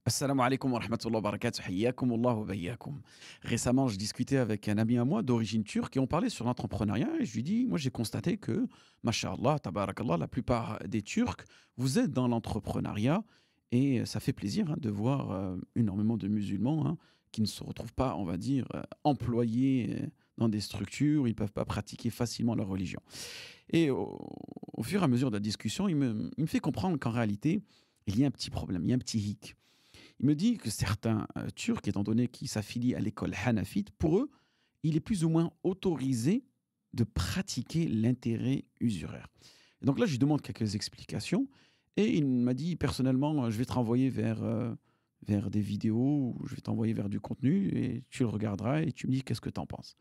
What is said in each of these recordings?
Assalamu alaikum wa rahmatullahi wa barakatuh. Hayyakumullah wa bayyakum. Récemment, je discutais avec un ami à moi d'origine turque et on parlait sur l'entrepreneuriat et je lui dis, moi j'ai constaté que, masha'Allah, tabarakallah, la plupart des Turcs, vous êtes dans l'entrepreneuriat et ça fait plaisir de voir énormément de musulmans qui ne se retrouvent pas, on va dire, employés dans des structures, ils ne peuvent pas pratiquer facilement leur religion. Et au fur et à mesure de la discussion, il me fait comprendre qu'en réalité, il y a un petit problème, il y a un petit hic. Il me dit que certains Turcs, étant donné qu'ils s'affilient à l'école hanafite, pour eux, il est plus ou moins autorisé de pratiquer l'intérêt usuraire. Et donc là, je lui demande quelques explications et il m'a dit personnellement, je vais te renvoyer vers des vidéos, ou je vais t'envoyer vers du contenu et tu le regarderas et tu me dis qu'est-ce que tu en penses.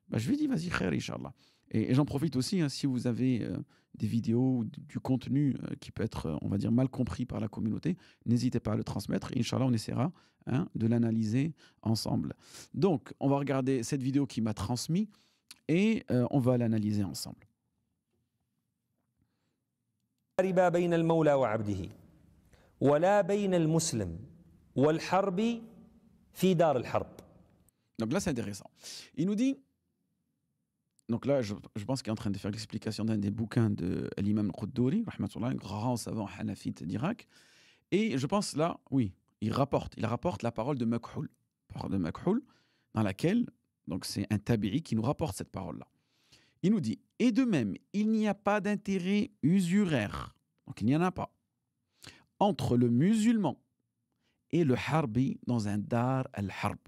Bah, je lui ai dit, vas-y, khair, Inch'Allah. Et j'en profite aussi, si vous avez des vidéos ou du contenu qui peut être, on va dire, mal compris par la communauté, n'hésitez pas à le transmettre. Inch'Allah, on essaiera de l'analyser ensemble. Donc, on va regarder cette vidéo qui m'a transmis et on va l'analyser ensemble. ربا بين المولى وعبده ولا بين المسلم والحرب في دار الحرب. Donc là, c'est intéressant. Il nous dit, donc là, je pense qu'il est en train de faire l'explication d'un des bouquins de l'imam al-Quddouri, rahmatullah, un grand savant hanafite d'Irak. Et je pense là, oui, il rapporte la parole de Makhul. Parole de Makhul, dans laquelle, donc c'est un tabi'i qui nous rapporte cette parole-là. Il nous dit, et de même, il n'y a pas d'intérêt usuraire, donc il n'y en a pas, entre le musulman et le harbi dans un dar al-harb.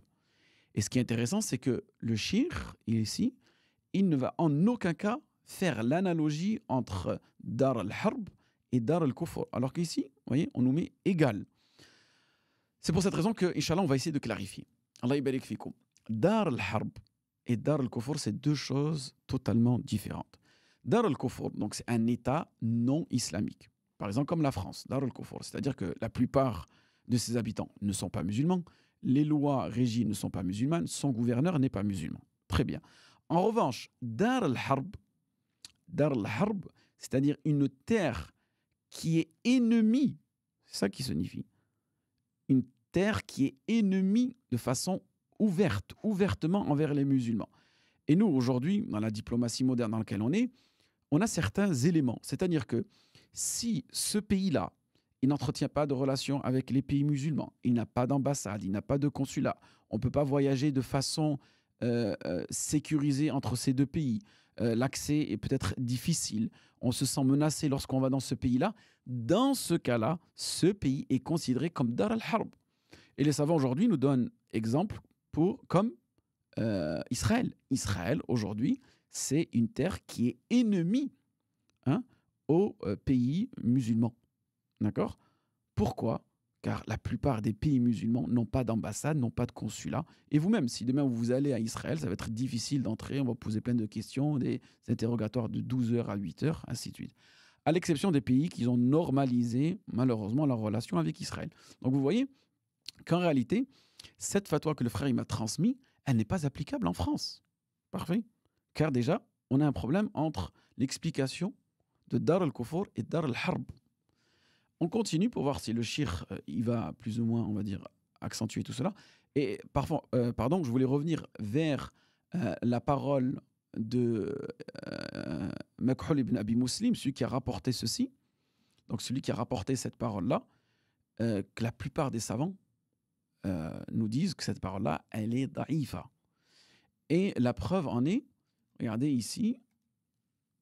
Et ce qui est intéressant, c'est que le shir, ici, il ne va en aucun cas faire l'analogie entre dar al-harb et dar al-kufr. Alors qu'ici, vous voyez, on nous met égal. C'est pour cette raison que, Inch'Allah, on va essayer de clarifier. Allah yabarik fikoum. Dar al-harb et dar al-kufr, c'est deux choses totalement différentes. Dar al-kufr, donc c'est un État non islamique. Par exemple, comme la France, dar al-kufr, c'est-à-dire que la plupart de ses habitants ne sont pas musulmans, les lois régies ne sont pas musulmanes, son gouverneur n'est pas musulman. Très bien. En revanche, dar al-harb, c'est-à-dire une terre qui est ennemie, c'est ça qui signifie, une terre qui est ennemie de façon ouvertement envers les musulmans. Et nous, aujourd'hui, dans la diplomatie moderne dans laquelle on a certains éléments. C'est-à-dire que si ce pays-là, il n'entretient pas de relations avec les pays musulmans, il n'a pas d'ambassade, il n'a pas de consulat, on ne peut pas voyager de façon sécurisée entre ces deux pays, l'accès est peut-être difficile, on se sent menacé lorsqu'on va dans ce pays-là, dans ce cas-là, ce pays est considéré comme Dar al-Harb. Et les savants aujourd'hui nous donnent exemple comme Israël. Israël, aujourd'hui, c'est une terre qui est ennemie aux pays musulmans. D'accord ? Pourquoi ? Car la plupart des pays musulmans n'ont pas d'ambassade, n'ont pas de consulat. Et vous-même, si demain vous allez à Israël, ça va être difficile d'entrer, on va poser plein de questions, des interrogatoires de 12 heures à 8 heures, ainsi de suite. À l'exception des pays qui ont normalisé, malheureusement, leur relation avec Israël. Donc vous voyez qu'en réalité, cette fatwa que le frère m'a transmise, elle n'est pas applicable en France. Parfait. Car déjà, on a un problème entre l'explication de Dar al-Kufr et Dar al-Harb. On continue pour voir si le shir, il va plus ou moins, on va dire, accentuer tout cela. Et parfois, je voulais revenir vers la parole de Makhul ibn Abi Muslim, celui qui a rapporté ceci, donc celui qui a rapporté cette parole-là, que la plupart des savants nous disent que cette parole-là, elle est da'ifa. Et la preuve en est, regardez ici,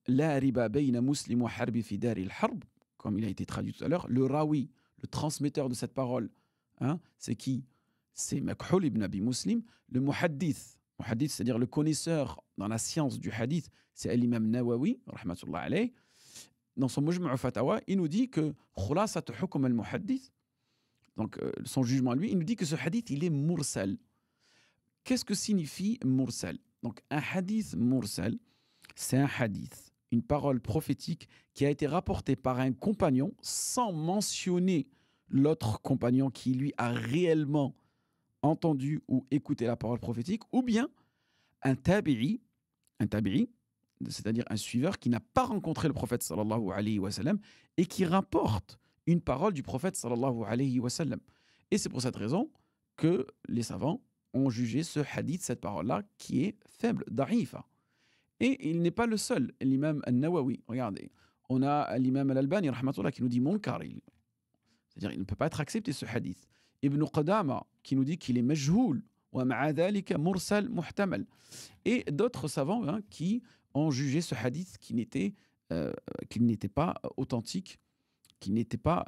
La riba bayna muslim wa harbi fi dari al-harb, comme il a été traduit tout à l'heure, le rawi, le transmetteur de cette parole, c'est qui ? C'est Makhul ibn Abi Muslim, le muhaddith. Muhaddith, c'est-à-dire le connaisseur dans la science du hadith, c'est l'imam Nawawi, rahmatullah alayh. Dans son Mujmu' Fatawa, il nous dit que khulasat hukm al-muhaddith, donc son jugement à lui, il nous dit que ce hadith, il est mursal. Qu'est-ce que signifie mursal ? Donc un hadith mursal, c'est un hadith, une parole prophétique qui a été rapportée par un compagnon sans mentionner l'autre compagnon qui lui a réellement entendu ou écouté la parole prophétique, ou bien un tabi'i, c'est-à-dire un suiveur qui n'a pas rencontré le prophète sallallahu alayhi wa sallam et qui rapporte une parole du prophète sallallahu alayhi wa sallam. Et c'est pour cette raison que les savants ont jugé ce hadith, cette parole-là, qui est faible, da'ifa. Et il n'est pas le seul. L'imam al-Nawawi, regardez, on a l'imam al-Albani, rahmatullah, qui nous dit munkar. C'est-à-dire, il ne peut pas être accepté ce hadith. Ibn Qadama, qui nous dit qu'il est majhoul, wa ma'a dhalika mursal muhtamal. Et d'autres savants qui ont jugé ce hadith qui n'était pas authentique, qui n'était pas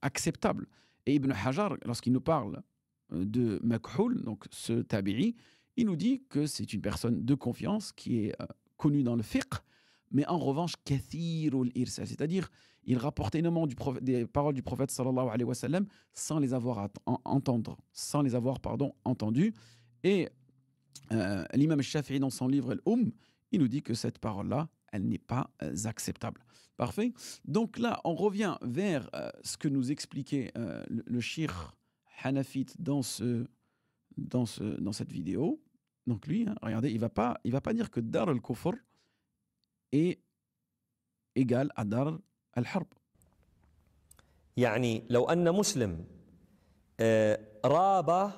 acceptable. Et Ibn Hajar, lorsqu'il nous parle de Makhul, donc ce tabi'i, il nous dit que c'est une personne de confiance qui est connue dans le fiqh, mais en revanche, kathirul irsal, c'est-à-dire il rapporte énormément des paroles du prophète sallallahu alayhi wa sallam sans les avoir entendues. Et l'imam Shafi'i, dans son livre Al-Umm, il nous dit que cette parole-là, elle n'est pas acceptable. Parfait. Donc là, on revient vers ce que nous expliquait le shir hanafite dans cette vidéo. Donc lui, regardez, il va pas dire que Dar al-Kufr est égal à Dar al-Harb. يعني لو أن مسلم راب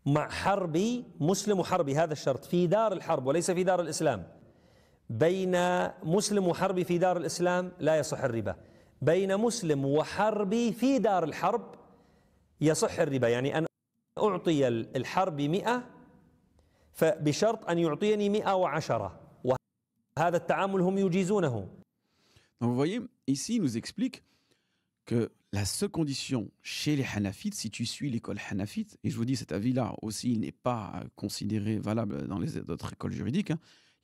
مع حربي مسلم وحربي هذا الشرط في دار الحرب وليس في دار الإسلام بين مسلم وحربي في دار الإسلام لا يصح الربا بين مسلم وحربي في دار الحرب يصح الربا يعني أن أعطي الحرب 100 فبشرط أن يعطيني 110 وهذا التعامل هم يجيزونه. Donc vous voyez, ici il nous explique que la seule condition chez les Hanafites, si tu suis l'école Hanafite, et je vous dis cet avis-là aussi, il n'est pas considéré valable dans les autres écoles juridiques,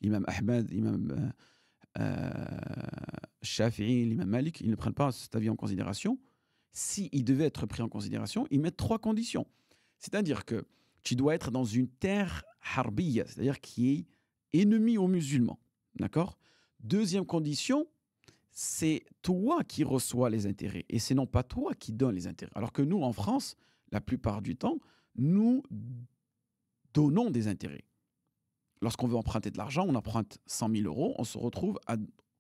l'imam Ahmed, l'imam Shafi'i, l'imam Malik, ils ne prennent pas cet avis en considération. S'il devait être pris en considération, ils mettent 3 conditions. C'est-à-dire que tu dois être dans une terre harbiya, c'est-à-dire qui est ennemie aux musulmans. D'accord ? Deuxième condition, c'est toi qui reçois les intérêts et c'est non pas toi qui donnes les intérêts. Alors que nous, en France, la plupart du temps, nous donnons des intérêts. Lorsqu'on veut emprunter de l'argent, on emprunte 100 000 euros, on se retrouve à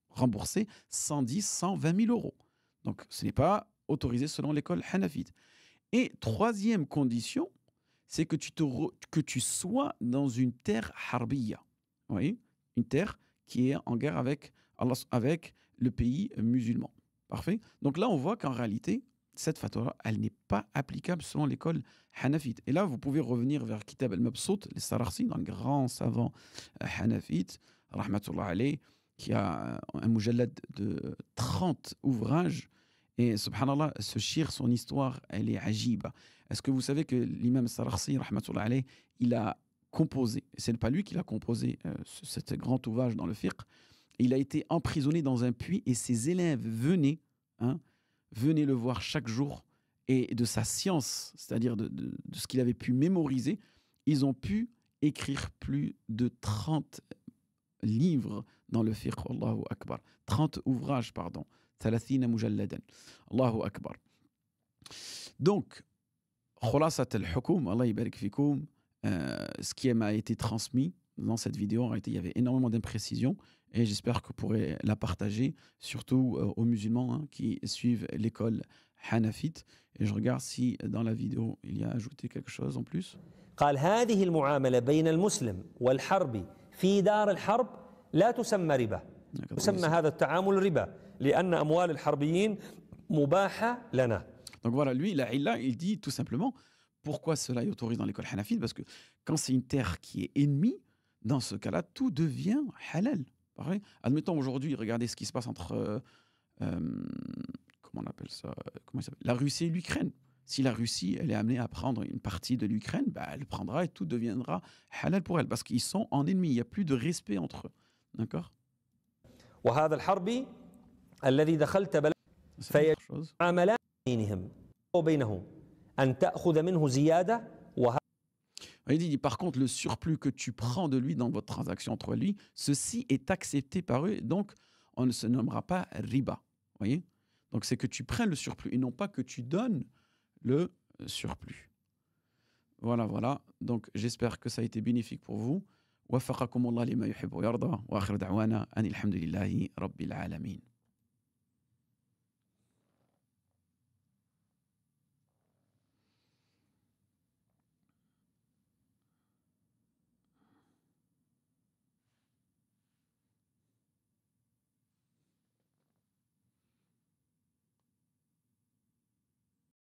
rembourser 110, 120 000 euros. Donc, ce n'est pas autorisé selon l'école hanafite. Et troisième condition, c'est que tu sois dans une terre harbiya. Vous voyez ? Une terre qui est en guerre avec le pays musulman. Parfait. Donc là, on voit qu'en réalité, cette fatwa, elle n'est pas applicable selon l'école hanafite. Et là, vous pouvez revenir vers Kitab al-Mabsout, les Sararsi, un grand savant hanafite, rahmatullah alayh, qui a un mujallad de 30 ouvrages. Et subhanallah, ce shir, son histoire, elle est ajiba. Est-ce que vous savez que l'imam Sararsi, rahmatullah alayh, il a composé, c'est pas lui qui l'a composé, cet grand ouvrage dans le fiqh, il a été emprisonné dans un puits et ses élèves venaient le voir chaque jour et de sa science, c'est-à-dire de ce qu'il avait pu mémoriser, ils ont pu écrire plus de 30 livres dans le fiqh. Allahu Akbar. 30 ouvrages, pardon. 30 mujalladan. Allahu Akbar. Donc, khulasat al-hukum, Allah yabarik fikoum, ce qui m'a été transmis dans cette vidéo, en réalité, il y avait énormément d'imprécisions et j'espère que vous pourrez la partager, surtout aux musulmans qui suivent l'école hanafite. Et je regarde si dans la vidéo, il y a ajouté quelque chose en plus. قال هذه المعاملة بين المسلم والحربي في دار الحرب لا تسمى ربا. يسمى هذا التعامل ربا لأن أموال الحربيين مباحة لنا. Donc voilà, lui, il dit tout simplement pourquoi cela est autorisé dans l'école hanafite, parce que quand c'est une terre qui est ennemie, dans ce cas-là, tout devient halal. Pareil. Admettons aujourd'hui, regardez ce qui se passe entre comment on appelle ça, la Russie et l'Ukraine. Si la Russie, elle est amenée à prendre une partie de l'Ukraine, elle prendra et tout deviendra halal pour elle, parce qu'ils sont en ennemis. Il n'y a plus de respect entre eux. D'accord ? وهذا الحربي الذي دخلت بلد فيعاملان بينهم وبينه أن تأخذ منه زيادة. Il dit, par contre, le surplus que tu prends de lui dans votre transaction entre lui, ceci est accepté par eux, donc on ne se nommera pas riba. Voyez ? Donc c'est que tu prennes le surplus et non pas que tu donnes le surplus. Voilà. Donc j'espère que ça a été bénéfique pour vous. وفقكم الله لما يحب ويرضى وآخر دعوانا أن الحمد لله رب العالمين.